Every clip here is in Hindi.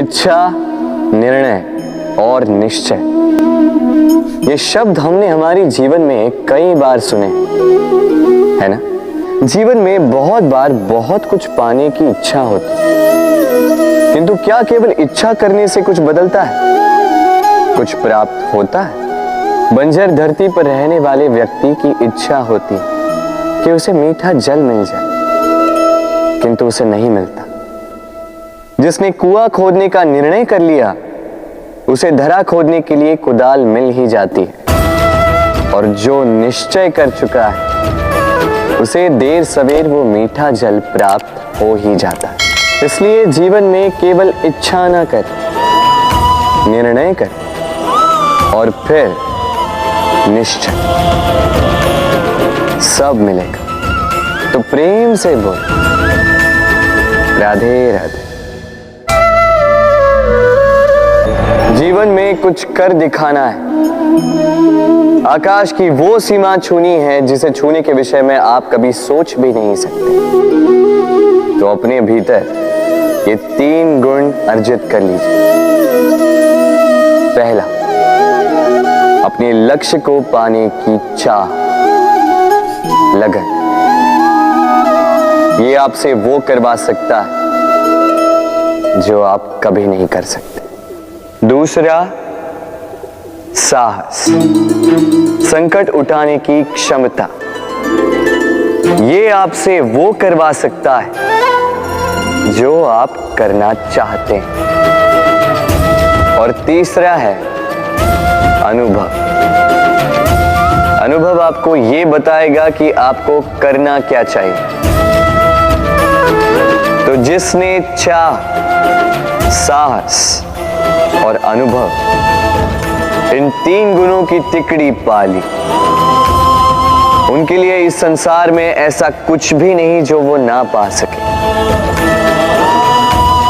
इच्छा, निर्णय और निश्चय, ये शब्द हमने हमारे जीवन में कई बार सुने, है ना। जीवन में बहुत बार बहुत कुछ पाने की इच्छा होती, किंतु क्या केवल इच्छा करने से कुछ बदलता है, कुछ प्राप्त होता है? बंजर धरती पर रहने वाले व्यक्ति की इच्छा होती है कि उसे मीठा जल मिल जाए, किंतु उसे नहीं मिलता। जिसने कुआं खोदने का निर्णय कर लिया, उसे धरा खोदने के लिए कुदाल मिल ही जाती है, और जो निश्चय कर चुका है उसे देर सवेर वो मीठा जल प्राप्त हो ही जाता है। इसलिए जीवन में केवल इच्छा ना कर, निर्णय कर और फिर निश्चय, सब मिलेगा। तो प्रेम से बोल, राधे राधे। जीवन में कुछ कर दिखाना है, आकाश की वो सीमा छूनी है जिसे छूने के विषय में आप कभी सोच भी नहीं सकते। तो अपने भीतर ये 3 गुण अर्जित कर लीजिए। पहला, अपने लक्ष्य को पाने की चाह, लगन। ये आपसे वो करवा सकता है जो आप कभी नहीं कर सकते। दूसरा, साहस, संकट उठाने की क्षमता। ये आपसे वो करवा सकता है जो आप करना चाहते हैं। और तीसरा है अनुभव। अनुभव आपको ये बताएगा कि आपको करना क्या चाहिए। तो जिसने चाह, साहस और अनुभव, इन 3 गुणों की तिकड़ी पाली, उनके लिए इस संसार में ऐसा कुछ भी नहीं जो वो ना पा सके।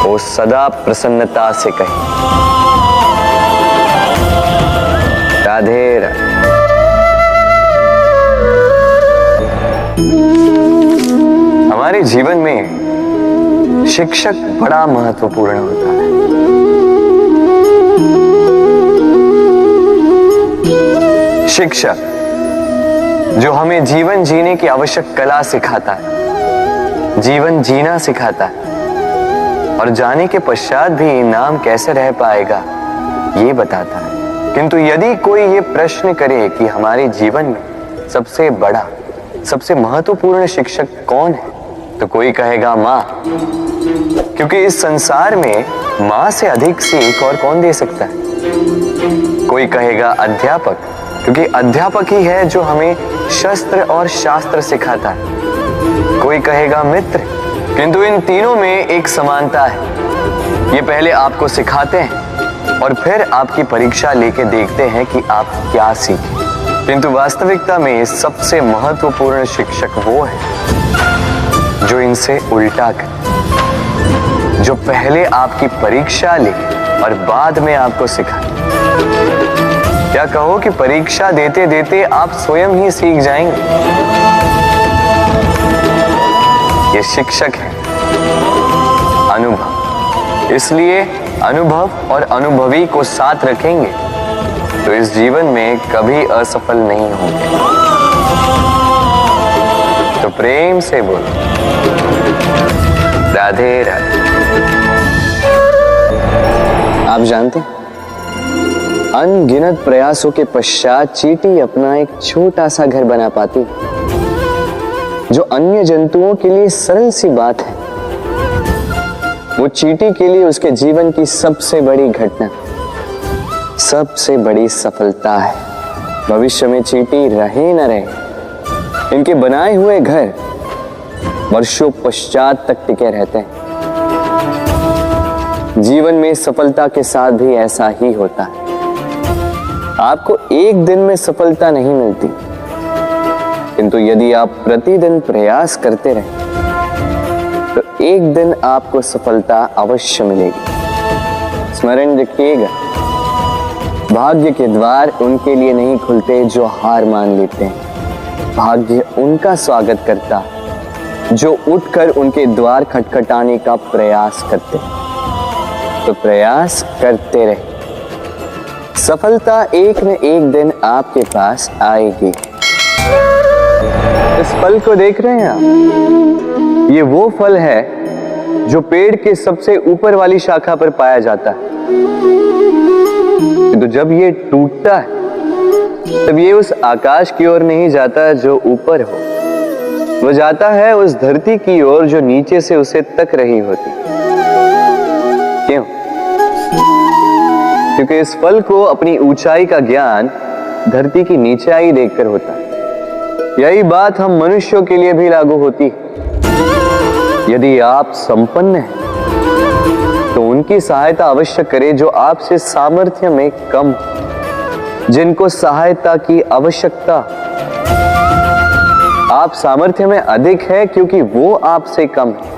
वो सदा प्रसन्नता से कहे, राधे राधे। हमारे जीवन में शिक्षक बड़ा महत्वपूर्ण होता है। शिक्षक जो हमें जीवन जीने की आवश्यक कला सिखाता है, जीवन जीना सिखाता है, और जाने के पश्चात भी नाम कैसे रह पाएगा ये बताता है। किंतु यदि कोई ये प्रश्न करे कि हमारे जीवन में सबसे बड़ा, सबसे महत्वपूर्ण शिक्षक कौन है, तो कोई कहेगा माँ, क्योंकि इस संसार में माँ से अधिक सीख और कौन दे सकता है। कोई कहेगा अध्यापक, क्योंकि अध्यापक ही है जो हमें शस्त्र और शास्त्र सिखाता है। कोई कहेगा मित्र, किंतु इन तीनों में एक समानता है। ये पहले आपको सिखाते हैं और फिर आपकी परीक्षा लेके देखते हैं कि आप क्या सीखे। किंतु वास्तविकता में सबसे महत्वपूर्ण शिक्षक वो है जो इनसे उल्टा करे, जो पहले आपकी परीक्षा ले और बाद में आपको सिखाए। क्या कहो कि परीक्षा देते देते आप स्वयं ही सीख जाएंगे। ये शिक्षक है अनुभव। इसलिए अनुभव और अनुभवी को साथ रखेंगे तो इस जीवन में कभी असफल नहीं होंगे। तो प्रेम से बोलो, राधे राधे। आप जानते हैं, अनगिनत प्रयासों के पश्चात चींटी अपना एक छोटा सा घर बना पाती, जो अन्य जंतुओं के लिए सरल सी बात है, वो चींटी के लिए उसके जीवन की सबसे बड़ी घटना, सबसे बड़ी सफलता है। भविष्य में चींटी रहे न रहे, इनके बनाए हुए घर वर्षों पश्चात तक टिके रहते हैं। जीवन में सफलता के साथ भी ऐसा ही होता है। आपको एक दिन में सफलता नहीं मिलती, किंतु यदि आप प्रतिदिन प्रयास करते रहे तो एक दिन आपको सफलता अवश्य मिलेगी। स्मरण रखिएगा, भाग्य के द्वार उनके लिए नहीं खुलते जो हार मान लेते हैं। भाग्य उनका स्वागत करता जो उठकर उनके द्वार खटखटाने का प्रयास करते हैं। तो प्रयास करते रहे, सफलता एक न एक दिन आपके पास आएगी। इस फल को देख रहे हैं आप? ये वो फल है जो पेड़ के सबसे ऊपर वाली शाखा पर पाया जाता है। तो जब ये टूटता है तब ये उस आकाश की ओर नहीं जाता जो ऊपर हो, वो जाता है उस धरती की ओर जो नीचे से उसे तक रही होती। क्यों? क्योंकि इस फल को अपनी ऊंचाई का ज्ञान धरती की नीचाई देखकर होता है। यही बात हम मनुष्यों के लिए भी लागू होती है। यदि आप संपन्न हैं तो उनकी सहायता अवश्य करें जो आपसे सामर्थ्य में कम, जिनको सहायता की आवश्यकता। आप सामर्थ्य में अधिक है क्योंकि वो आपसे कम है।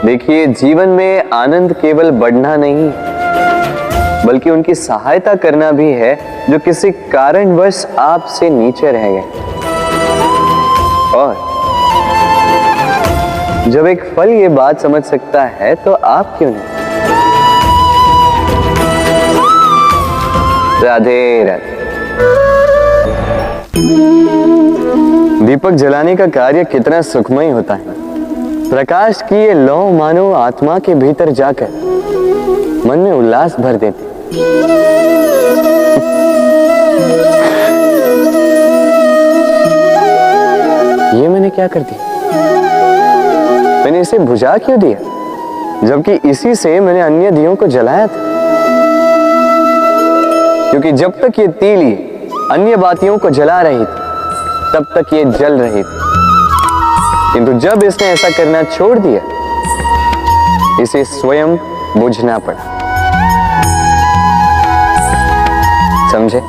देखिए, जीवन में आनंद केवल बढ़ना नहीं बल्कि उनकी सहायता करना भी है जो किसी कारणवश आपसे नीचे रह गए। और जब एक फल ये बात समझ सकता है तो आप क्यों नहीं? राधे राधे। दीपक जलाने का कार्य कितना सुखमय होता है। प्रकाश की ये लौ मानो आत्मा के भीतर जाकर मन में उल्लास भर देती। ये मैंने क्या कर दिया? मैंने इसे बुझा क्यों दिया, जबकि इसी से मैंने अन्य दियों को जलाया था। क्योंकि जब तक ये तीली अन्य बातियों को जला रही थी तब तक ये जल रही थी, किंतु जब इसने ऐसा करना छोड़ दिया इसे स्वयं बुझना पड़ा। समझे?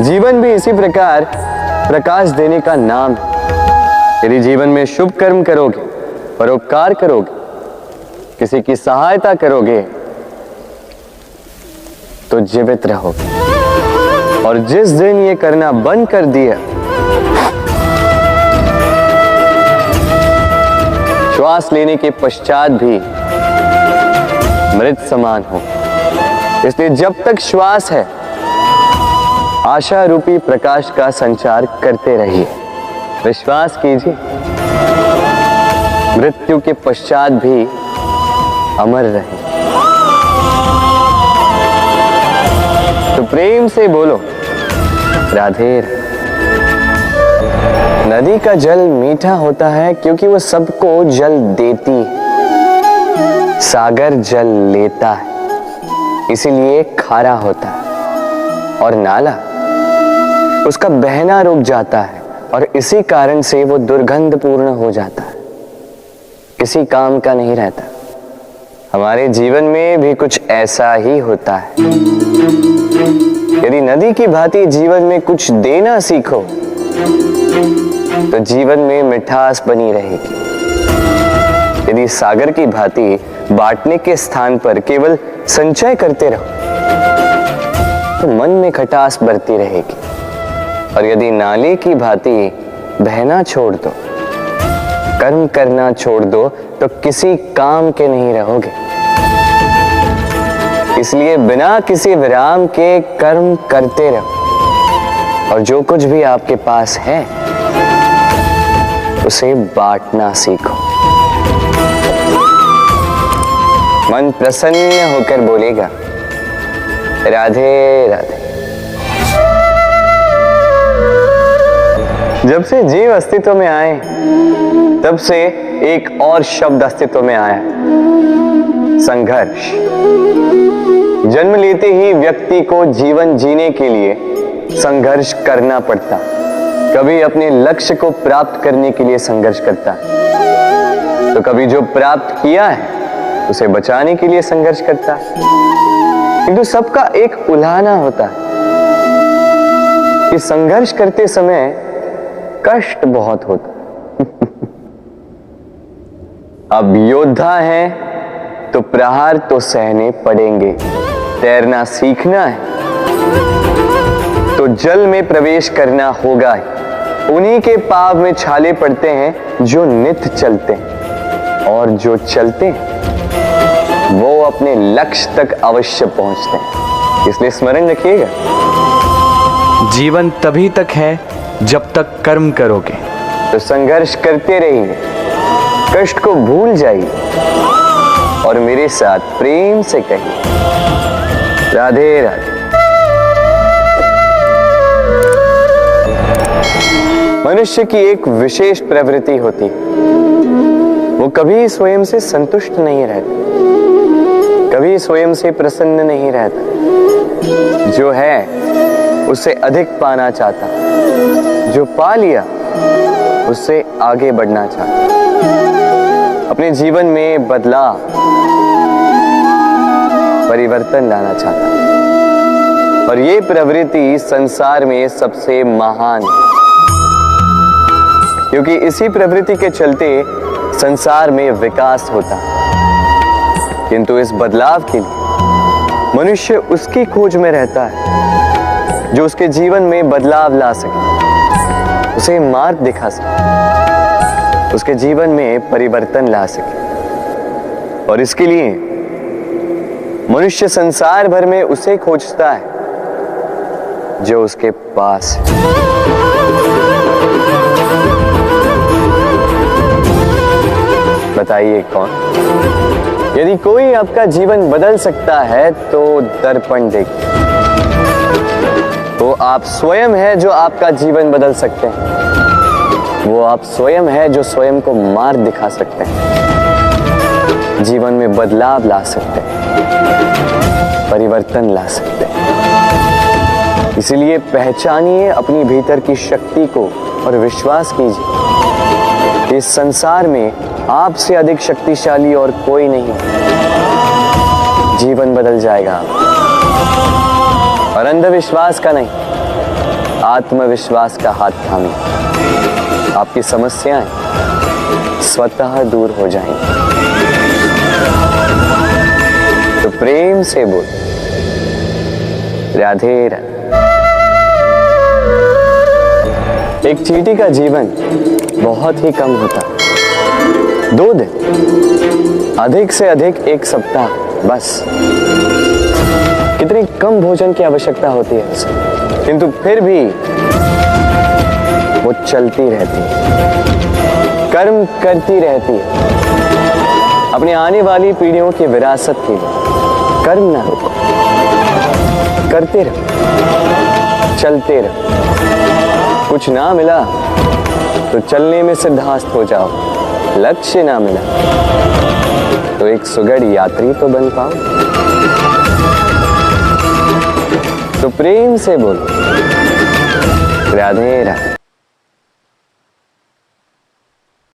जीवन भी इसी प्रकार प्रकाश देने का नाम है। यदि जीवन में शुभ कर्म करोगे, परोपकार करोगे, किसी की सहायता करोगे तो जीवित रहोगे। और जिस दिन ये करना बंद कर दिया, श्वास लेने के पश्चात भी मृत समान हो। इसलिए जब तक श्वास है आशा रूपी प्रकाश का संचार करते रहिए। विश्वास कीजिए, मृत्यु के पश्चात भी अमर रहे। तो प्रेम से बोलो राधे। नदी का जल मीठा होता है क्योंकि वो सबको जल देती है। सागर जल लेता है इसीलिए खारा होता है। और नाला उसका बहना रुक जाता है और इसी कारण से वो दुर्गंधपूर्ण हो जाता है, किसी काम का नहीं रहता। हमारे जीवन में भी कुछ ऐसा ही होता है। यदि नदी की भांति जीवन में कुछ देना सीखो तो जीवन में मिठास बनी रहेगी। यदि सागर की भांति बांटने के स्थान पर केवल संचय करते रहो तो मन में खटास बढ़ती रहेगी। और यदि नाले की भांति बहना छोड़ दो, कर्म करना छोड़ दो तो किसी काम के नहीं रहोगे। इसलिए बिना किसी विराम के कर्म करते रहो और जो कुछ भी आपके पास है उसे बांटना सीखो। मन प्रसन्न होकर बोलेगा राधे राधे। जब से जीव अस्तित्व में आए तब से एक और शब्द अस्तित्व में आया, संघर्ष। जन्म लेते ही व्यक्ति को जीवन जीने के लिए संघर्ष करना पड़ता। कभी अपने लक्ष्य को प्राप्त करने के लिए संघर्ष करता है, तो कभी जो प्राप्त किया है उसे बचाने के लिए संघर्ष करता है। किंतु सबका एक उल्हाना होता है कि संघर्ष करते समय कष्ट बहुत होता। अब योद्धा है तो प्रहार तो सहने पड़ेंगे। तैरना सीखना है तो जल में प्रवेश करना होगा ही। उन्हीं के पाव में छाले पड़ते हैं जो नित्य चलते हैं, और जो चलते हैं वो अपने लक्ष्य तक अवश्य पहुंचते हैं। इसलिए स्मरण रखिएगा, जीवन तभी तक है जब तक कर्म करोगे। तो संघर्ष करते रहिए, कष्ट को भूल जाइए और मेरे साथ प्रेम से कहिए राधे राधे। मनुष्य की एक विशेष प्रवृत्ति होती है, वो कभी स्वयं से संतुष्ट नहीं रहता, कभी स्वयं से प्रसन्न नहीं रहता। जो है उससे अधिक पाना चाहता, जो पा लिया उससे आगे बढ़ना चाहता, अपने जीवन में बदलाव परिवर्तन लाना चाहता। और ये प्रवृत्ति संसार में सबसे महान है, क्योंकि इसी प्रवृत्ति के चलते संसार में विकास होता है। किंतु इस बदलाव के लिए मनुष्य उसकी खोज में रहता है जो उसके जीवन में बदलाव ला सके, उसे मार्ग दिखा सके, उसके जीवन में परिवर्तन ला सके। और इसके लिए मनुष्य संसार भर में उसे खोजता है जो उसके पास है। बताइए कौन? यदि कोई आपका जीवन बदल सकता है तो दर्पण देखिए, वो आप स्वयं है जो आपका जीवन बदल सकते हैं। वो आप स्वयं है जो स्वयं को मार्ग दिखा सकते हैं, जीवन में बदलाव ला सकते हैं, परिवर्तन ला सकते हैं। इसलिए पहचानिए अपनी भीतर की शक्ति को और विश्वास कीजिए कि इस संसार में आपसे अधिक शक्तिशाली और कोई नहीं। जीवन बदल जाएगा, और अंधविश्वास का नहीं, आत्मविश्वास का हाथ थामिए। आपकी समस्याएं स्वतः दूर हो जाएंगी। तो प्रेम से बोल राधे राधे। एक चींटी का जीवन बहुत ही कम होता है, 2 दिन, अधिक से अधिक 1 सप्ताह, बस। कितनी कम भोजन की आवश्यकता होती है उसे, किंतु फिर भी वो चलती रहती है, कर्म करती रहती है, अपनी आने वाली पीढ़ियों की विरासत के लिए। कर्म ना रोको, करते रहो, चलते रहो। कुछ ना मिला तो चलने में सिद्धहस्त हो जाओ, लक्ष्य ना मिला तो एक सुगढ़ यात्री तो बन पाओ। तो प्रेम से बोलो राधे राधे।